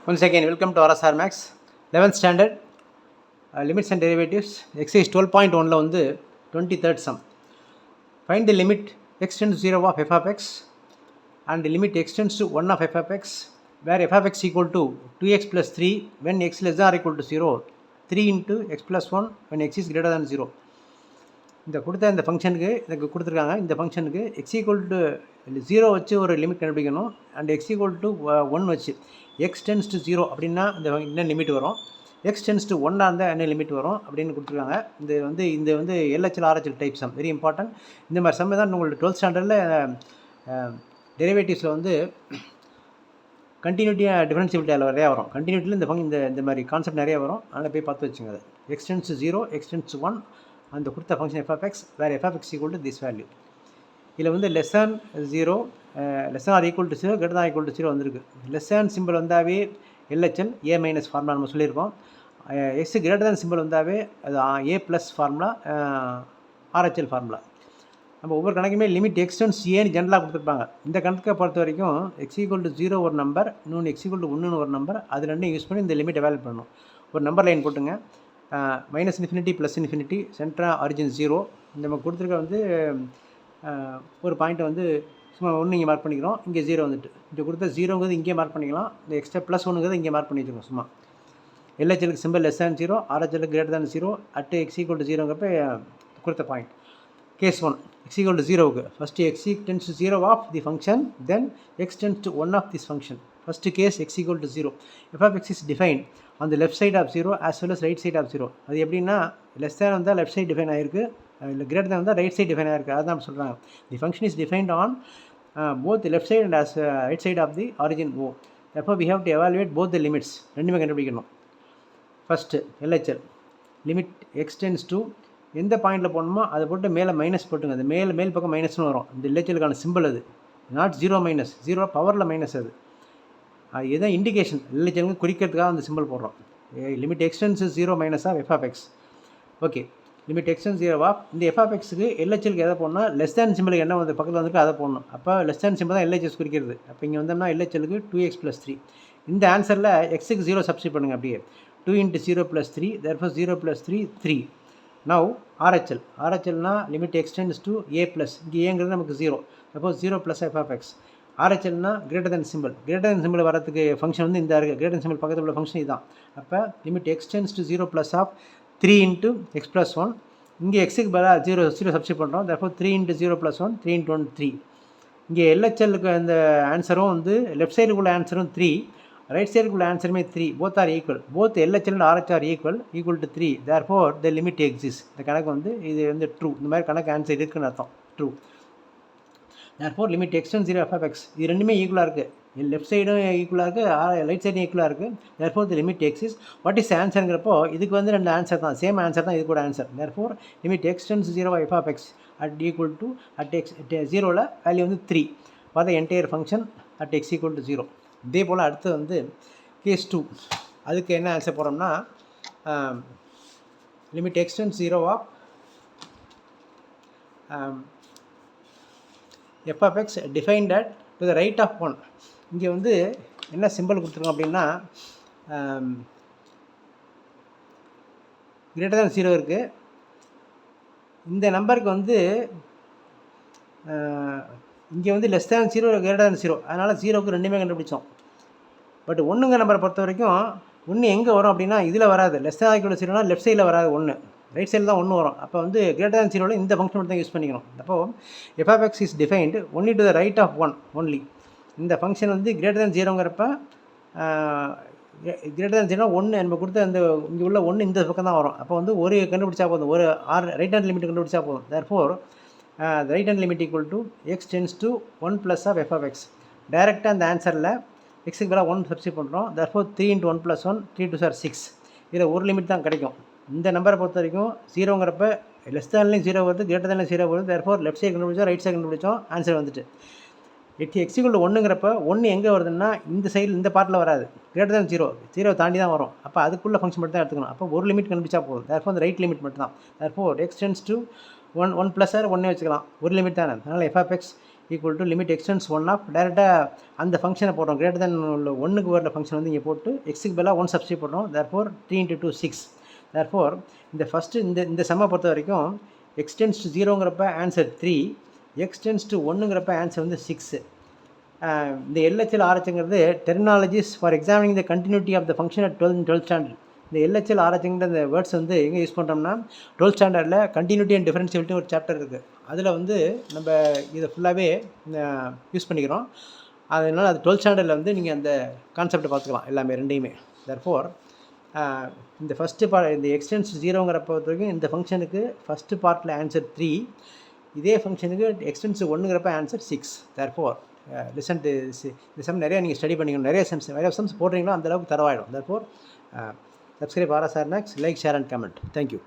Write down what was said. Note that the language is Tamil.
Once again, welcome to RSR Max 11th standard limits and derivatives exercise 12.1 la வந்து 23rd sum. Find the limit x tends to 0 of f of x and the limit x tends to 1 of f of x where f of x equal to 2x plus 3 when x less than or equal to 0, 3 into x plus 1 when x is greater than 0. இந்த கொடுத்த இந்த ஃபங்க்ஷனுக்கு இதுக்கு கொடுத்துருக்காங்க. இந்த ஃபங்க்ஷனுக்கு எக்ஸ் ஈக்குவல் டு 0 வச்சு ஒரு லிமிட் கண்டுபிடிக்கணும். அண்ட் எக்ஸ் ஈக்குவல் டு 1 வச்சு எக்ஸ் டென்ஸ் டு 0 அப்படின்னா இந்த என்ன லிமிட் வரும், எக்ஸ் டென்ஸ் டு 1 இருந்தால் என்ன லிமிட் வரும் அப்படின்னு கொடுத்துருக்காங்க. இந்த வந்து LHL RHL type sum, very important. இந்த மாதிரி சம் தான் உங்களுக்கு 12th ஸ்டாண்டர்டில் டெரிவேட்டிவ்ஸில் வந்து கண்டினியூட்டியாக டிஃபரன்சிபிலிட்டி அதில் நிறையா வரும். கண்டினியூட்டியில் இந்த மாதிரி கான்செப்ட் நிறையா வரும். அதனால் போய் பார்த்து வச்சுங்க. அது x tends to 0, x tends to 1 அந்த கொடுத்த ஃபங்க்ஷன் எஃப் ஆஃப் எக்ஸ் வேறு f of x equal to this value. இதில் வந்து less than 0, less than or equal to 0, greater than equal to 0 வந்திருக்கு. லெஸ் தேன் சிம்பிள் வந்தாவே எல்ஹெச்எல் ஏ மைனஸ் ஃபார்முலா நம்ம சொல்லியிருக்கோம். எக்ஸ் கிரேட்டர் தேன் சிம்பிள் வந்தாவே அது ஏ ப்ளஸ் ஃபார்முலா, ஆர்ஹெச்எல் ஃபார்முலா. நம்ம ஒவ்வொரு கணக்குமே லிமிட் எக்ஸ்டென்ஸ் ஏன்னு ஜென்ரலாக கொடுத்துருப்பாங்க. இந்த கணக்கை பொறுத்த வரைக்கும் எக்ஸ் ஈக்குவல் டு 0 ஒரு நம்பர், இன்னொன்று எக்ஸ் ஈக்குவல் டு 1 ஒரு நம்பர், அது ரெண்டும் யூஸ் பண்ணி இந்த லிமிட் எவாலுவேட் பண்ணணும். ஒரு நம்பர் லைன் போட்டுங்க. மைனஸ் இன்ஃபினிட்டி ப்ளஸ் இன்ஃபினிட்டி, சென்டரா ஆரிஜின் 0. நம்ம கொடுத்துருக்க வந்து ஒரு பாயிண்ட்டை வந்து சும்மா ஒன்று இங்கே மார்க் பண்ணிக்கிறோம். இங்கே 0 வந்துட்டு இங்கே கொடுத்த 0ங்கிறது இங்கே மார்க் பண்ணிக்கலாம். இந்த எக்ஸ்ட்ரா ப்ளஸ் 1ங்கிறது இங்கே மார்க் பண்ணி வச்சுக்கோங்க. சும்மா எல்ஹெச்எலுக்கு சிம்பிள் லெஸ் தேன் 0, ஆர்ஹெச்எலுக்கு greater than 0 at x equal to 0ங்கிறப்ப கொடுத்த point. Case 1 x equal to 0க்கு first x tends to 0 of the function, then x tends to 1 of this function. First case x equal to 0. f of x is defined on the left side of 0 as well as right side of 0. அது எப்படின்னா லெஸ் தேன் வந்தால் லெஃப்ட் சைட் டிஃபைன் ஆகிருக்கு, இல்லை கிரேட்டர் தேன் வந்தால் ரைட் சைட் டிஃபைன் ஆகிருக்கு. அதுதான் சொல்கிறாங்க. தி function is defined on both the left side and as right side of the origin O. Therefore we have to evaluate both the limits. ரெண்டுமே கண்டுபிடிக்கணும். First LHL limit x tends to எந்த பாயிண்டில் போடணுமோ அதை போட்டு மேலே மைனஸ் போட்டுங்க. அது மேல் பக்கம் மைனஸ்னு வரும். இந்த எல்ஹெச்எலுக்கான சிம்பிள் அது நாட் 0 மைனஸ் 0 பவரில் மைனஸ். அது இதுதான் இண்டிகேஷன். எல்ஹெச்எலுக்கு குறிக்கிறதுக்காக அந்த சிம்பிள் போடுறோம். Limit x tends 0 minus of f of x. Okay, limit x tends 0 of இந்த எஃப் ஆஃப் எக்ஸுக்கு எல்ஹெச்எலுக்கு எதை போடணும், லெஸ் தேன் சிம்பிளுக்கு என்ன வந்து பக்கத்தில் வந்துட்டு அதை போடணும். அப்போ லெஸ் தேன் சிம்பிள் தான் எல்ஹெச்எஸ் குறிக்கிறது. அப்போ இங்கே வந்தோம்னா எல்ஹெச்எலுக்கு 2x + 3. இந்த ஆன்சரில் எக்ஸுக்கு 0 சப்ஸ்டிட் பண்ணுங்கள். அப்படியே 2 × 0 + 3, therefore 0 + 3 3. Now RHLனா limit x tends to a plus, இங்கே ஏங்கிறது நமக்கு 0, அப்போ 0 + f of x. RHLனா கிரேட்டர் தென் சிம்பிள் வரதுக்கு ஃபங்க்ஷன் வந்து இந்த இருக்குது. கிரேட்டர் தென் சிம்பிள் பக்கத்தில் உள்ள ஃபங்க்ஷன் இதுதான். அப்போ limit x tends to 0 + of 3 × x + 1. இங்கே எக்ஸுக்கு பதிலாக 0 சப்ஸ்டிட் பண்ணுறோம். therefore 3 × 0 + 1, 3 × 1 3. இங்கே LHLக்கு அந்த ஆன்சரும் வந்து லெஃப்ட் சைடுக்குள்ள ஆன்சரும் 3, ரைட் சைடுக்குள்ள ஆன்சருமே 3. Both are equal. Both LHL and RH are equal to 3. therefore the limit exists. இந்த கணக்கு வந்து இது வந்து ட்ரூ. இந்த மாதிரி கணக்கு ஆன்சர் இருக்குன்னு அர்த்தம், true. therefore limit x tends 0 f of x இது ரெண்டுமே ஈக்குவலாக இருக்குது. லெஃப்ட் சைடும் ஈக்குவலாக இருக்குது, ரைட் சைடும் ஈக்குவலாக இருக்குது. therefore the limit exists. What is ஆன்சருங்கிறப்போ இதுக்கு வந்து ரெண்டு ஆன்சர் தான், சேம் ஆன்சர் தான் இது கூட answer. therefore limit x tends 0 f of x at equal to at x 0ல் வேல்யூ வந்து 3 for the entire function at x equal to 0. இதே போல் அடுத்து வந்து கேஸ் 2. அதுக்கு என்ன ஆன்சர் போகிறோம்னா limit x tends 0 of f of x defined at to the right of 1. இங்கே வந்து என்ன சிம்பிள் கொடுத்துருக்கோம் அப்படின்னா கிரேட்டர் தேன் 0 இருக்குது. இந்த நம்பருக்கு வந்து இங்கே வந்து லெஸ் தேன் 0, கிரேட்டர் தேன் 0, அதனால் 0க்கு ரெண்டுமே கண்டுபிடிச்சோம். பட் 1ங்க நம்பரை பொறுத்த வரைக்கும் 1 எங்கே வரும் அப்படின்னா இதில் வராது. லெஸ் தேன் ஈக்குவல் டு 0னா லெஃப்ட் சைடில் வராது, 1 ரைட் சைடில் தான் 1 வரும். அப்போ வந்து கிரேட்டர் தேன் 0வில் இந்த ஃபங்க்ஷன் மட்டும் தான் யூஸ் பண்ணிக்கணும். அப்போது f of x is defined only to the right of 1 only. இந்த ஃபங்க்ஷன் வந்து கிரேட்டர் தேன் 0ங்கிறப்ப கிரேட்டர் தேன் 0 1 நம்ம கொடுத்த அந்த இங்கே உள்ள 1 இந்த பக்கம் தான் வரும். அப்போ வந்து ஒரு கண்டுபிடிச்சா போதும், ஒரு ரைட் ஹேண்ட் லிமிட் கண்டுபிடிச்சா போதும். therefore the right hand limit equal to x tends to 1 + of f of x. டைரெக்டாக அந்த ஆன்சரில் எக்ஸுக்கு பதிலாக 1 சப்ஸ்டிட் பண்ணுறோம். therefore 3 × 1 + 1, 3 2 are 6. இதில் ஒரு லிமிட் தான் கிடைக்கும். இந்த நம்பரை பொறுத்த வரைக்கும் 0ங்கிறப்ப லெஸ் தேன்லேயும் 0 வருது, கிரேட்டர் தேன்லேயும் 0 வருது. therefore லெஃப்ட் சைடு கண்டுபிடிச்சோம், ரைட் சைடு கண்டுபிடிச்சோம், ஆன்சர் வந்துட்டு x equal to 1ங்கிறப்ப 1 எங்கே வருதுன்னா இந்த சைடில் இந்த பார்ட்டில் வராது, கிரேட்டர் தேன் 0 தாண்டி தான் வரும். அப்போ அதுக்குள்ள ஃபங்க்ஷன் மட்டும் தான் எடுத்துக்கணும். அப்போ ஒரு லிமிட் கண்டுபிடிச்சா போதும். therefore அந்த ரைட் லிமிட் மட்டும் தான். therefore x tends to 1 + 1 வச்சுக்கலாம், ஒரு லிமிட் தானே. அதனால் f of x equal to limit x tends 1 of டேரெக்டாக அந்த ஃபங்க்ஷனை போடுறோம். கிரேட்டர் தென் உள்ள 1க்கு வர ஃபங்க்ஷன் வந்து இங்கே போட்டு எக்ஸுக்கு பதிலாக 1 சப்ஸ்டியூட் பண்ணுறோம். தேர்ஃபோர் 3 × 2 6. தேர்ஃபோர் இந்த ஃபஸ்ட்டு இந்த சம்மை பொறுத்த வரைக்கும் எக்ஸ்டென்ஸ் டு 0ங்கிறப்ப ஆன்சர் 3, எக்ஸ்டென்ஸ் டு 1ங்கிறப்ப ஆன்சர் வந்து 6. இந்த LHL RHங்கிறது terminologies for examining the continuity of the function at 12th standard. இந்த LHL RHங்கிற இந்த வேர்ட்ஸ் வந்து எங்கே யூஸ் பண்ணுறோம்னா 12th ஸ்டாண்டர்டில் கண்டினியூட்டி அண்ட் டிஃபரன்ஷியபிலிட்டி ஒரு சாப்டர் இருக்குது. அதில் வந்து நம்ம இதை ஃபுல்லாகவே யூஸ் பண்ணிக்கிறோம். அதனால் அது 12th ஸ்டாண்டர்டில் வந்து நீங்கள் அந்த கான்செப்டை பார்த்துக்கலாம் எல்லாமே ரெண்டையுமே. தேர்ஃபோர் இந்த ஃபஸ்ட்டு பார்ட் இந்த எக்ஸ்டென்ஸ் 0ங்கிறப்ப பொறுத்த வரைக்கும் இந்த ஃபங்க்ஷனுக்கு ஃபஸ்ட்டு பார்ட்டில் ஆன்சர் 3, இதே ஃபங்க்ஷனுக்கு எக்ஸ்டென்ஸ் 1ங்கிறப்ப ஆன்சர் 6. தேர்ஃபோர் லிசன் டு இந்த சம் நிறையா நீங்கள் ஸ்டடி பண்ணிக்கணும். நிறைய சம்ஸ் போடுறீங்களோ அந்தளவுக்கு தரவாயிடும். Therefore subscribe RSR Max, like, share and comment. Thank you.